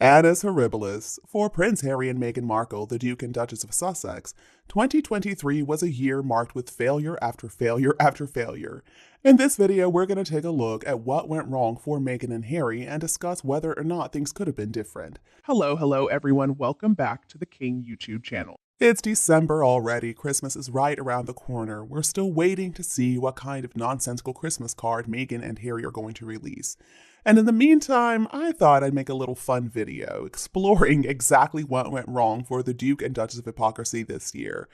Annus Horribilis. For Prince Harry and Meghan Markle, the Duke and Duchess of Sussex, 2023 was a year marked with failure after failure after failure. In this video, we're going to take a look at what went wrong for Meghan and Harry and discuss whether or not things could have been different. Hello everyone, welcome back to the King YouTube channel. It's December already, Christmas is right around the corner. We're still waiting to see what kind of nonsensical Christmas card Meghan and Harry are going to release. And in the meantime, I thought I'd make a little fun video exploring exactly what went wrong for the Duke and Duchess of Hypocrisy this year.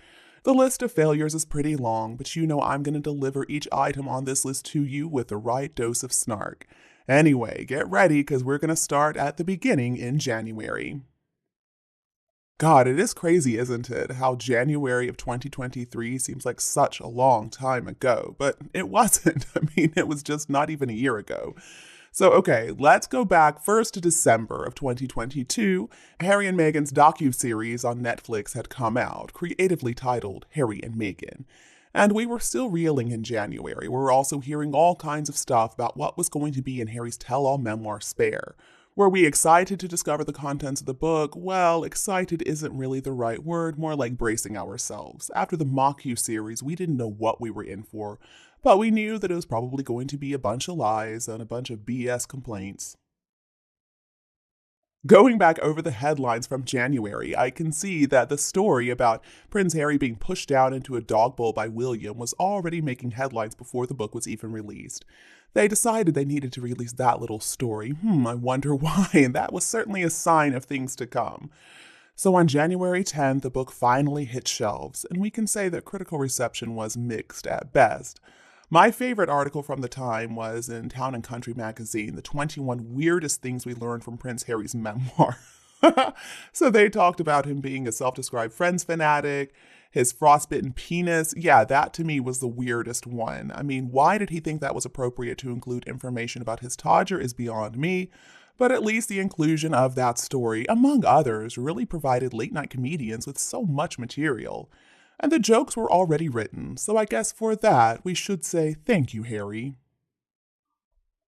The list of failures is pretty long, but you know I'm going to deliver each item on this list to you with the right dose of snark. Anyway, get ready because we're going to start at the beginning in January. God, it is crazy, isn't it, how January of 2023 seems like such a long time ago, but it wasn't. I mean, it was just not even a year ago. So, okay, let's go back first to December of 2022. Harry and Meghan's docu-series on Netflix had come out, creatively titled Harry and Meghan. And we were still reeling in January. We were also hearing all kinds of stuff about what was going to be in Harry's tell-all memoir, Spare. Were we excited to discover the contents of the book? Well, excited isn't really the right word, more like bracing ourselves. After the Mock-You series, we didn't know what we were in for, but we knew that it was probably going to be a bunch of lies and a bunch of BS complaints. Going back over the headlines from January, I can see that the story about Prince Harry being pushed down into a dog bowl by William was already making headlines before the book was even released. They decided they needed to release that little story. I wonder why, and that was certainly a sign of things to come. So on January 10th, the book finally hit shelves, and we can say that critical reception was mixed at best. My favorite article from the time was in Town and Country magazine, the 21 weirdest things we learned from Prince Harry's memoir. So they talked about him being a self-described Friends fanatic, his frostbitten penis. Yeah, that to me was the weirdest one. I mean, why did he think that was appropriate to include information about his Todger is beyond me. But at least the inclusion of that story, among others, really provided late-night comedians with so much material. And the jokes were already written, so I guess for that, we should say thank you, Harry.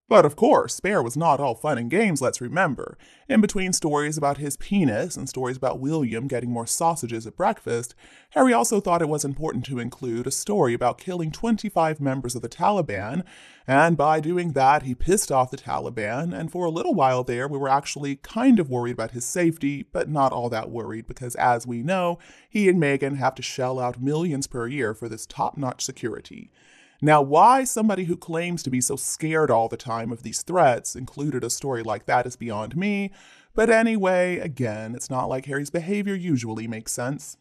But of course, Spare was not all fun and games, let's remember. In between stories about his penis and stories about William getting more sausages at breakfast, Harry also thought it was important to include a story about killing 25 members of the Taliban, and by doing that, he pissed off the Taliban, and for a little while there, we were actually kind of worried about his safety, but not all that worried, because as we know, he and Meghan have to shell out millions per year for this top-notch security. Now, why somebody who claims to be so scared all the time of these threats included a story like that is beyond me, but anyway, again, it's not like Harry's behavior usually makes sense.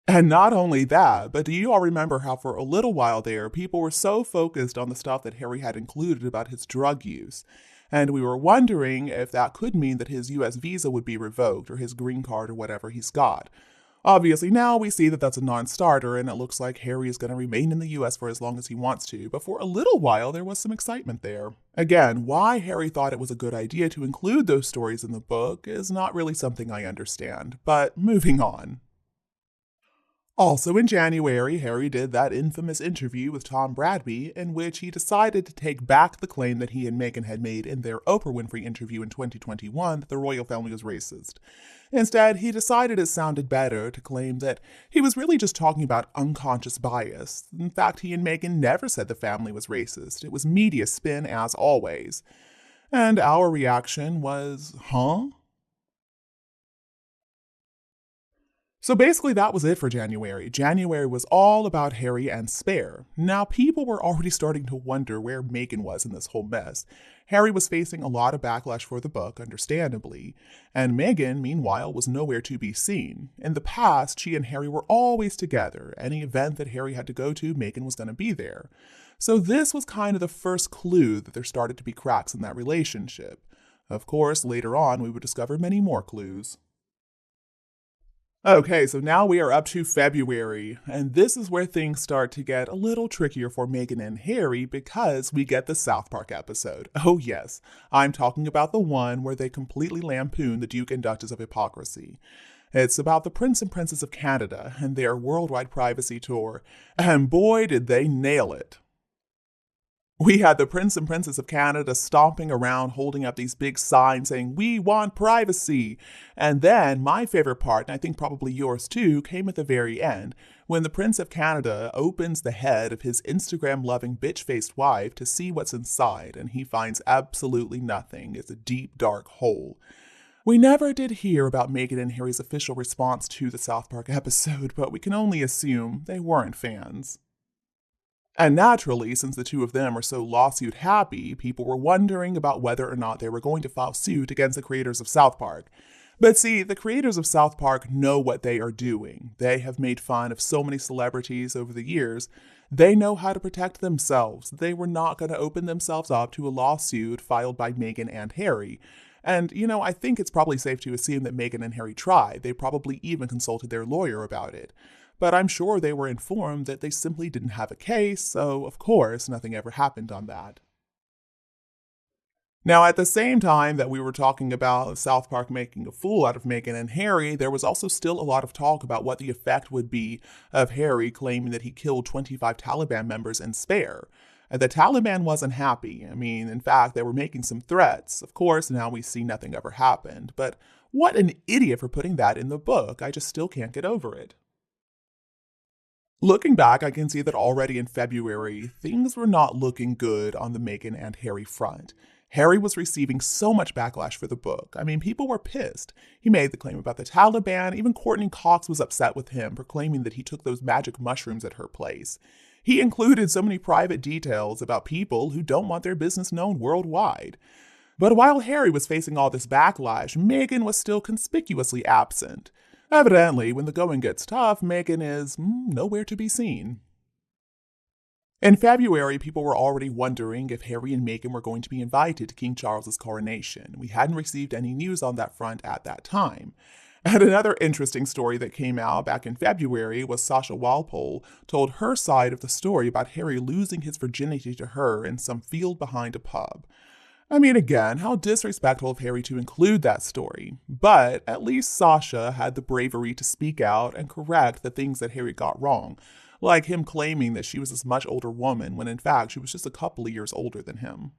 And not only that, but do you all remember how for a little while there, people were so focused on the stuff that Harry had included about his drug use, and we were wondering if that could mean that his US visa would be revoked or his green card or whatever he's got. Obviously, now we see that that's a non-starter, and it looks like Harry is going to remain in the US for as long as he wants to, but for a little while there was some excitement there. Again, why Harry thought it was a good idea to include those stories in the book is not really something I understand, but moving on. Also in January, Harry did that infamous interview with Tom Bradby in which he decided to take back the claim that he and Meghan had made in their Oprah Winfrey interview in 2021 that the royal family was racist. Instead, he decided it sounded better to claim that he was really just talking about unconscious bias. In fact, he and Meghan never said the family was racist. It was media spin as always. And our reaction was, huh? So basically that was it for January. January was all about Harry and Spare. Now people were already starting to wonder where Meghan was in this whole mess. Harry was facing a lot of backlash for the book, understandably, and Meghan, meanwhile, was nowhere to be seen. In the past, she and Harry were always together. Any event that Harry had to go to, Meghan was going to be there. So this was kind of the first clue that there started to be cracks in that relationship. Of course, later on, we would discover many more clues. Okay, so now we are up to February, and this is where things start to get a little trickier for Meghan and Harry because we get the South Park episode. Oh yes, I'm talking about the one where they completely lampoon the Duke and Duchess of Hypocrisy. It's about the Prince and Princess of Canada and their worldwide privacy tour, and boy did they nail it. We had the Prince and Princess of Canada stomping around holding up these big signs saying, "We want privacy." And then my favorite part, and I think probably yours too, came at the very end when the Prince of Canada opens the head of his Instagram loving bitch faced wife to see what's inside, and he finds absolutely nothing. It's a deep, dark hole. We never did hear about Meghan and Harry's official response to the South Park episode, but we can only assume they weren't fans. And naturally, since the two of them are so lawsuit happy, people were wondering about whether or not they were going to file suit against the creators of South Park. But see, the creators of South Park know what they are doing. They have made fun of so many celebrities over the years. They know how to protect themselves. They were not going to open themselves up to a lawsuit filed by Meghan and Harry. And, I think it's probably safe to assume that Meghan and Harry tried. They probably even consulted their lawyer about it. But I'm sure they were informed that they simply didn't have a case, so of course nothing ever happened on that. Now, at the same time that we were talking about South Park making a fool out of Meghan and Harry, there was also still a lot of talk about what the effect would be of Harry claiming that he killed 25 Taliban members in Spare. And the Taliban wasn't happy. I mean, in fact, they were making some threats. Of course, now we see nothing ever happened. But what an idiot for putting that in the book. I just still can't get over it. Looking back, I can see that already in February, things were not looking good on the Meghan and Harry front. Harry was receiving so much backlash for the book. I mean, people were pissed. He made the claim about the Taliban. Even Courtney Cox was upset with him, proclaiming that he took those magic mushrooms at her place. He included so many private details about people who don't want their business known worldwide. But while Harry was facing all this backlash, Meghan was still conspicuously absent. Evidently, when the going gets tough, Meghan is nowhere to be seen. In February, people were already wondering if Harry and Meghan were going to be invited to King Charles's coronation. We hadn't received any news on that front at that time. And another interesting story that came out back in February was Sasha Walpole told her side of the story about Harry losing his virginity to her in some field behind a pub. I mean, again, how disrespectful of Harry to include that story. But at least Sasha had the bravery to speak out and correct the things that Harry got wrong, like him claiming that she was this much older woman when in fact she was just a couple of years older than him.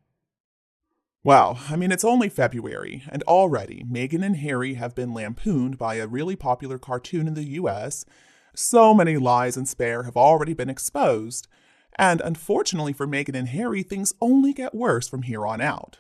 Well, I mean, it's only February, and already Meghan and Harry have been lampooned by a really popular cartoon in the US. So many lies and Spare have already been exposed. And unfortunately for Meghan and Harry, things only get worse from here on out.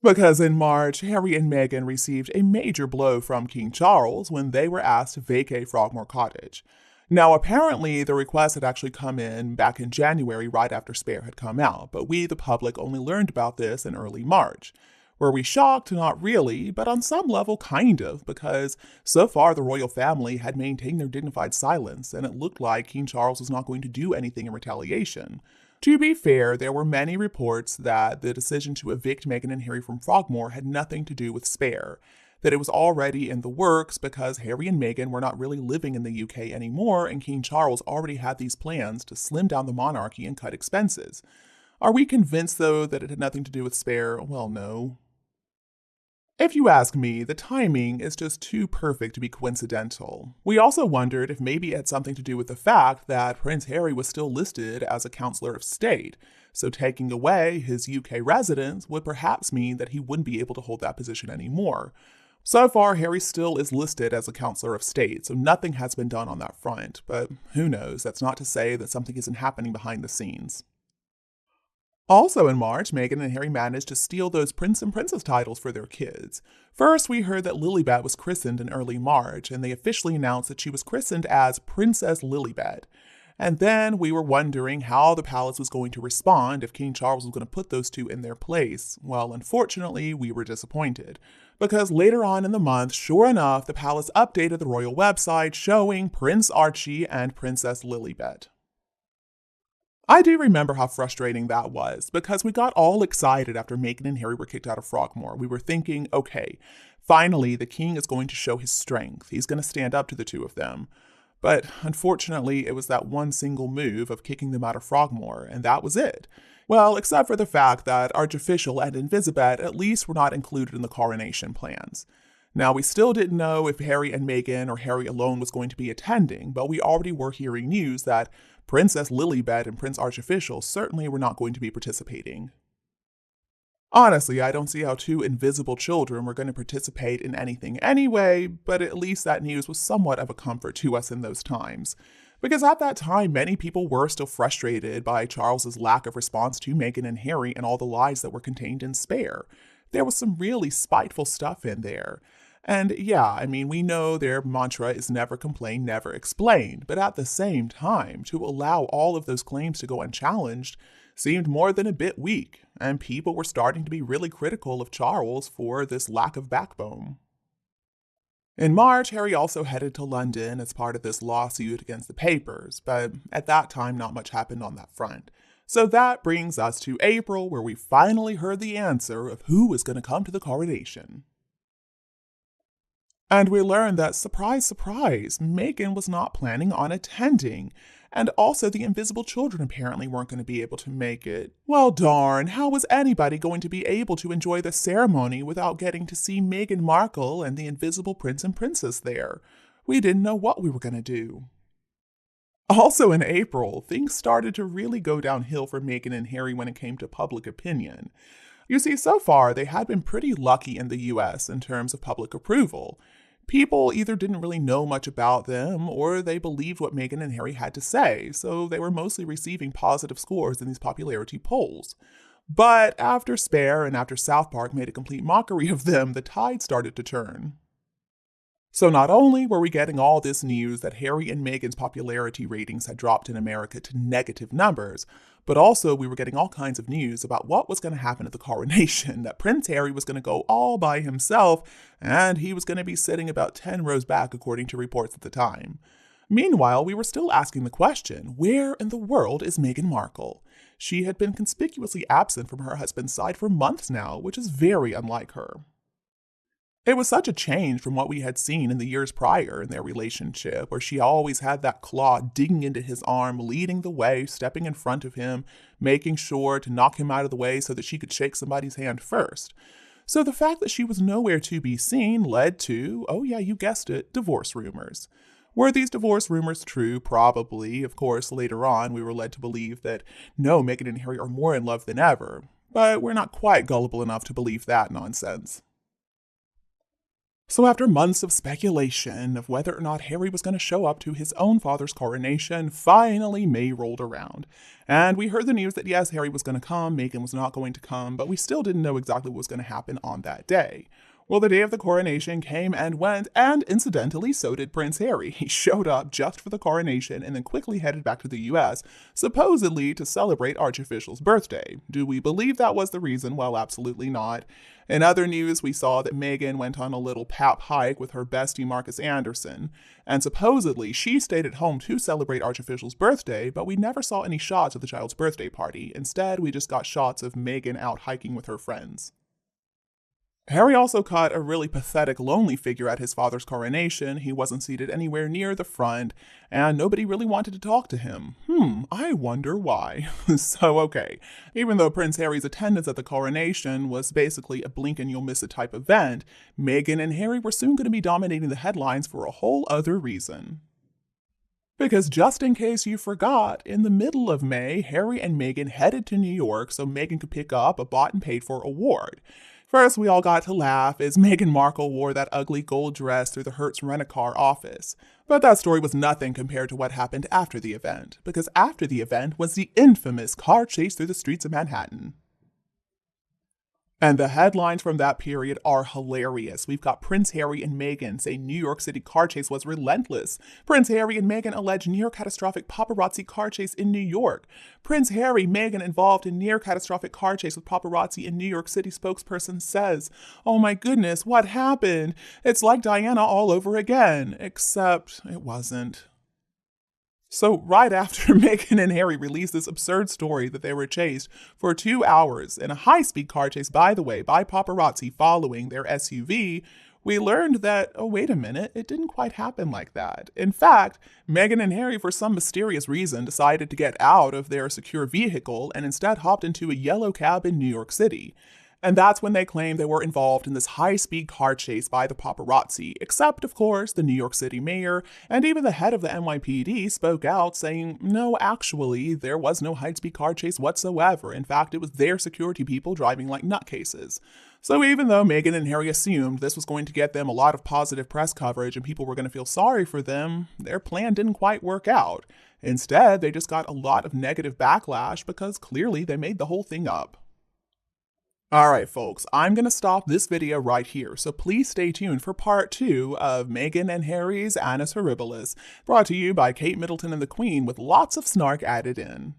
Because in March, Harry and Meghan received a major blow from King Charles when they were asked to vacate Frogmore Cottage. Now, apparently, the request had actually come in back in January, right after Spare had come out, but we, the public, only learned about this in early March. Were we shocked? Not really, but on some level, kind of, because so far the royal family had maintained their dignified silence, and it looked like King Charles was not going to do anything in retaliation. To be fair, there were many reports that the decision to evict Meghan and Harry from Frogmore had nothing to do with Spare, that it was already in the works because Harry and Meghan were not really living in the UK anymore, and King Charles already had these plans to slim down the monarchy and cut expenses. Are we convinced, though, that it had nothing to do with Spare? Well, no. If you ask me, the timing is just too perfect to be coincidental. We also wondered if maybe it had something to do with the fact that Prince Harry was still listed as a Counselor of State, so taking away his UK residence would perhaps mean that he wouldn't be able to hold that position anymore. So far, Harry still is listed as a Counselor of State, so nothing has been done on that front, but who knows, that's not to say that something isn't happening behind the scenes. Also in March, Meghan and Harry managed to steal those Prince and Princess titles for their kids. First, we heard that Lilibet was christened in early March, and they officially announced that she was christened as Princess Lilibet. And then we were wondering how the palace was going to respond if King Charles was going to put those two in their place. Well, unfortunately, we were disappointed. Because later on in the month, sure enough, the palace updated the royal website showing Prince Archie and Princess Lilibet. I do remember how frustrating that was, because we got all excited after Meghan and Harry were kicked out of Frogmore. We were thinking, okay, finally the king is going to show his strength. He's going to stand up to the two of them. But unfortunately, it was that one single move of kicking them out of Frogmore, and that was it. Well, except for the fact that Archofficial and Invisibet at least were not included in the coronation plans. Now, we still didn't know if Harry and Meghan or Harry alone was going to be attending, but we already were hearing news that Princess Lilibet and Prince Archofficial certainly were not going to be participating. Honestly, I don't see how two invisible children were going to participate in anything anyway, but at least that news was somewhat of a comfort to us in those times. Because at that time, many people were still frustrated by Charles's lack of response to Meghan and Harry and all the lies that were contained in Spare. There was some really spiteful stuff in there. And yeah, I mean, we know their mantra is never complain, never explain, but at the same time, to allow all of those claims to go unchallenged seemed more than a bit weak, and people were starting to be really critical of Charles for this lack of backbone. In March, Harry also headed to London as part of this lawsuit against the papers, but at that time, not much happened on that front. So that brings us to April, where we finally heard the answer of who was going to come to the coronation. And we learned that, surprise, surprise, Meghan was not planning on attending. And also the invisible children apparently weren't going to be able to make it. Well, darn, how was anybody going to be able to enjoy the ceremony without getting to see Meghan Markle and the invisible prince and princess there? We didn't know what we were going to do. Also in April, things started to really go downhill for Meghan and Harry when it came to public opinion. You see, so far, they had been pretty lucky in the US in terms of public approval. People either didn't really know much about them or they believed what Meghan and Harry had to say, so they were mostly receiving positive scores in these popularity polls. But after Spare and after South Park made a complete mockery of them, the tide started to turn. So not only were we getting all this news that Harry and Meghan's popularity ratings had dropped in America to negative numbers, but also we were getting all kinds of news about what was going to happen at the coronation, that Prince Harry was going to go all by himself, and he was going to be sitting about 10 rows back according to reports at the time. Meanwhile, we were still asking the question, where in the world is Meghan Markle? She had been conspicuously absent from her husband's side for months now, which is very unlike her. It was such a change from what we had seen in the years prior in their relationship, where she always had that claw digging into his arm, leading the way, stepping in front of him, making sure to knock him out of the way so that she could shake somebody's hand first. So the fact that she was nowhere to be seen led to, oh yeah, you guessed it, divorce rumors. Were these divorce rumors true? Probably. Of course, later on, we were led to believe that no, Meghan and Harry are more in love than ever. But we're not quite gullible enough to believe that nonsense. So after months of speculation of whether or not Harry was going to show up to his own father's coronation, finally May rolled around. And we heard the news that yes, Harry was going to come, Meghan was not going to come, but we still didn't know exactly what was going to happen on that day. Well, the day of the coronation came and went, and incidentally, so did Prince Harry. He showed up just for the coronation and then quickly headed back to the US, supposedly to celebrate Archofficial's birthday. Do we believe that was the reason? Well, absolutely not. In other news, we saw that Meghan went on a little pap hike with her bestie Marcus Anderson, and supposedly she stayed at home to celebrate Archofficial's birthday, but we never saw any shots of the child's birthday party. Instead, we just got shots of Meghan out hiking with her friends. Harry also caught a really pathetic, lonely figure at his father's coronation. He wasn't seated anywhere near the front, and nobody really wanted to talk to him. I wonder why. So, okay, even though Prince Harry's attendance at the coronation was basically a blink and you'll miss it type event, Meghan and Harry were soon going to be dominating the headlines for a whole other reason. Because just in case you forgot, in the middle of May, Harry and Meghan headed to New York so Meghan could pick up a bought and paid for award. First, we all got to laugh as Meghan Markle wore that ugly gold dress through the Hertz Rent-A-Car office. But that story was nothing compared to what happened after the event, because after the event was the infamous car chase through the streets of Manhattan. And the headlines from that period are hilarious. We've got Prince Harry and Meghan say New York City car chase was relentless. Prince Harry and Meghan allege near catastrophic paparazzi car chase in New York. Prince Harry, Meghan involved in near catastrophic car chase with paparazzi in New York City spokesperson says, "Oh my goodness, what happened? It's like Diana all over again." Except it wasn't. So right after Meghan and Harry released this absurd story that they were chased for 2 hours in a high-speed car chase, by the way, by paparazzi following their SUV, we learned that, oh, wait a minute, it didn't quite happen like that. In fact, Meghan and Harry, for some mysterious reason, decided to get out of their secure vehicle and instead hopped into a yellow cab in New York City. And that's when they claimed they were involved in this high-speed car chase by the paparazzi, except, of course, the New York City mayor and even the head of the NYPD spoke out saying, no, actually, there was no high-speed car chase whatsoever. In fact, it was their security people driving like nutcases. So even though Meghan and Harry assumed this was going to get them a lot of positive press coverage and people were going to feel sorry for them, their plan didn't quite work out. Instead, they just got a lot of negative backlash because clearly they made the whole thing up. Alright folks, I'm going to stop this video right here, so please stay tuned for part 2 of Meghan and Harry's Annus Horribilis, brought to you by Kate Middleton and the Queen with lots of snark added in.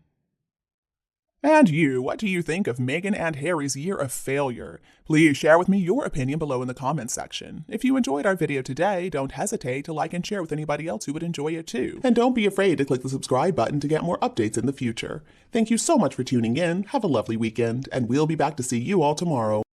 And you, what do you think of Meghan and Harry's year of failure? Please share with me your opinion below in the comments section. If you enjoyed our video today, don't hesitate to like and share with anybody else who would enjoy it too. And don't be afraid to click the subscribe button to get more updates in the future. Thank you so much for tuning in, have a lovely weekend, and we'll be back to see you all tomorrow.